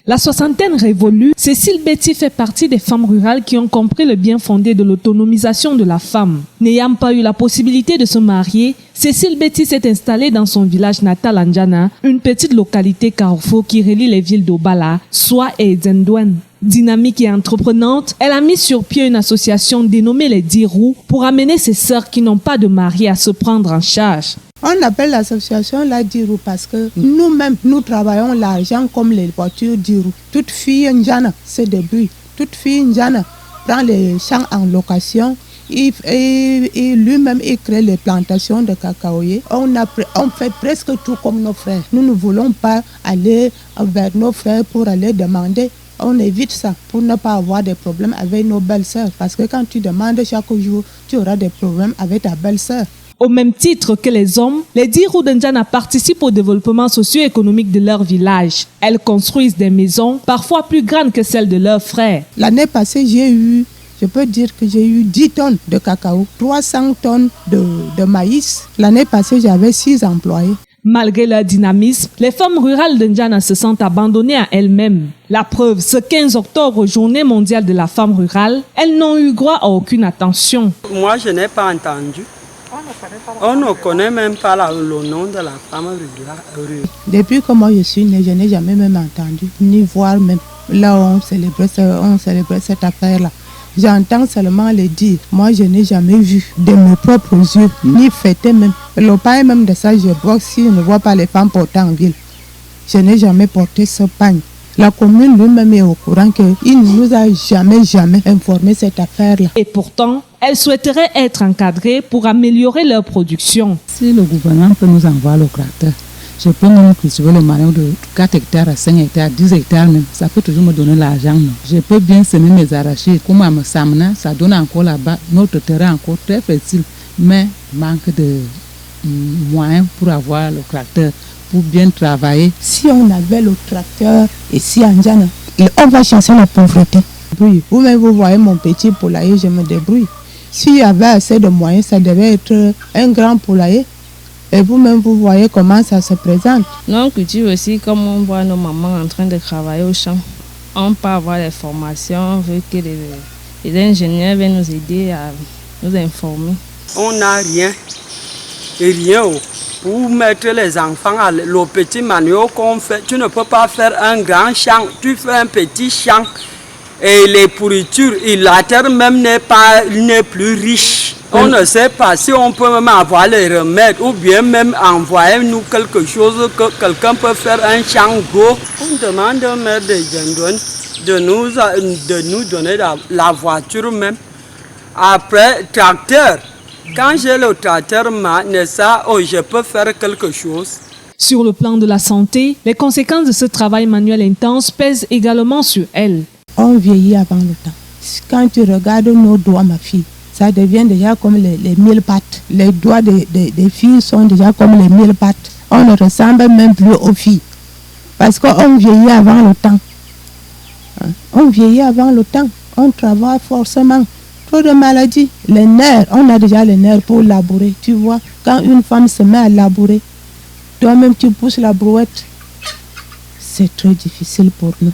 La soixantaine révolue, Cécile Betty fait partie des femmes rurales qui ont compris le bien fondé de l'autonomisation de la femme. N'ayant pas eu la possibilité de se marier, Cécile Betty s'est installée dans son village natal Njana, une petite localité carrefour qui relie les villes d'Obala, Soa et Zendouane. Dynamique et entreprenante, elle a mis sur pied une association dénommée les Dirou pour amener ses sœurs qui n'ont pas de mari à se prendre en charge. On appelle l'association la Dirou parce que nous-mêmes, nous travaillons l'argent comme les voitures Dirou. Toute fille Njana se débrouille. Toute fille Njana prend les champs en location et lui-même il crée les plantations de cacaoyers. On fait presque tout comme nos frères. Nous ne voulons pas aller vers nos frères pour aller demander. On évite ça pour ne pas avoir des problèmes avec nos belles-sœurs. Parce que quand tu demandes chaque jour, tu auras des problèmes avec ta belle-sœur. Au même titre que les hommes, les Dirou de Njana participent au développement socio-économique de leur village. Elles construisent des maisons, parfois plus grandes que celles de leurs frères. L'année passée, je peux dire que j'ai eu 10 tonnes de cacao, 300 tonnes de maïs. L'année passée, j'avais 6 employés. Malgré leur dynamisme, les femmes rurales de Njana se sentent abandonnées à elles-mêmes. La preuve, ce 15 octobre, journée mondiale de la femme rurale, elles n'ont eu droit à aucune attention. Moi, je n'ai pas entendu. On ne connaît même pas le nom de la femme rurale. Depuis que moi je suis née, je n'ai jamais même entendu, ni voir même là où on célébrait cette affaire-là. J'entends seulement les dire. Moi, je n'ai jamais vu de mes propres yeux, ni fêté même. Le pain même de ça, je vois si je ne vois pas les femmes porter en ville. Je n'ai jamais porté ce pain. La commune lui-même est au courant qu'il ne nous a jamais informé cette affaire-là. Et pourtant, elles souhaiteraient être encadrées pour améliorer leur production. Si le gouvernement peut nous envoyer le tracteur, je peux même cultiver le marais de 4 hectares à 5 hectares, 10 hectares même. Ça peut toujours me donner l'argent. Je peux bien semer mes arachides. Comme à Samna, ça donne encore là-bas. Notre terrain encore très fertile, mais manque de moyens pour avoir le tracteur, pour bien travailler. Si on avait le tracteur ici à Njana, on va chasser la pauvreté. Vous-même, vous voyez mon petit poulailler, je me débrouille. S'il y avait assez de moyens, ça devait être un grand poulailler. Et vous-même, vous voyez comment ça se présente. Nous, on cultive aussi comme on voit nos mamans en train de travailler au champ. On peut avoir des formations, on veut que les ingénieurs viennent nous aider à nous informer. On n'a rien. Pour mettre les enfants à le petit manuel qu'on fait, tu ne peux pas faire un grand champ, tu fais un petit champ. Et les pourritures, la terre même n'est plus riche. On ne sait pas si on peut même avoir les remèdes ou bien même envoyer nous quelque chose que quelqu'un peut faire un champ gros. On demande au maire de Zendouane de nous donner la voiture même. Après, tracteur. Quand j'ai le tracteur, je peux faire quelque chose. Sur le plan de la santé, les conséquences de ce travail manuel intense pèsent également sur elles. On vieillit avant le temps. Quand tu regardes nos doigts, ma fille, ça devient déjà comme les 1000 pattes. Les doigts des filles sont déjà comme les 1000 pattes. On ne ressemble même plus aux filles. Parce qu'on vieillit avant le temps. On vieillit avant le temps. On travaille forcément. Trop de maladies. Les nerfs, on a déjà les nerfs pour labourer. Tu vois, quand une femme se met à labourer, toi-même tu pousses la brouette. C'est très difficile pour nous.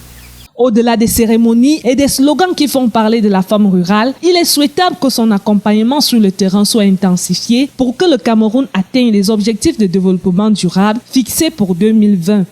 Au-delà des cérémonies et des slogans qui font parler de la femme rurale, il est souhaitable que son accompagnement sur le terrain soit intensifié pour que le Cameroun atteigne les objectifs de développement durable fixés pour 2020.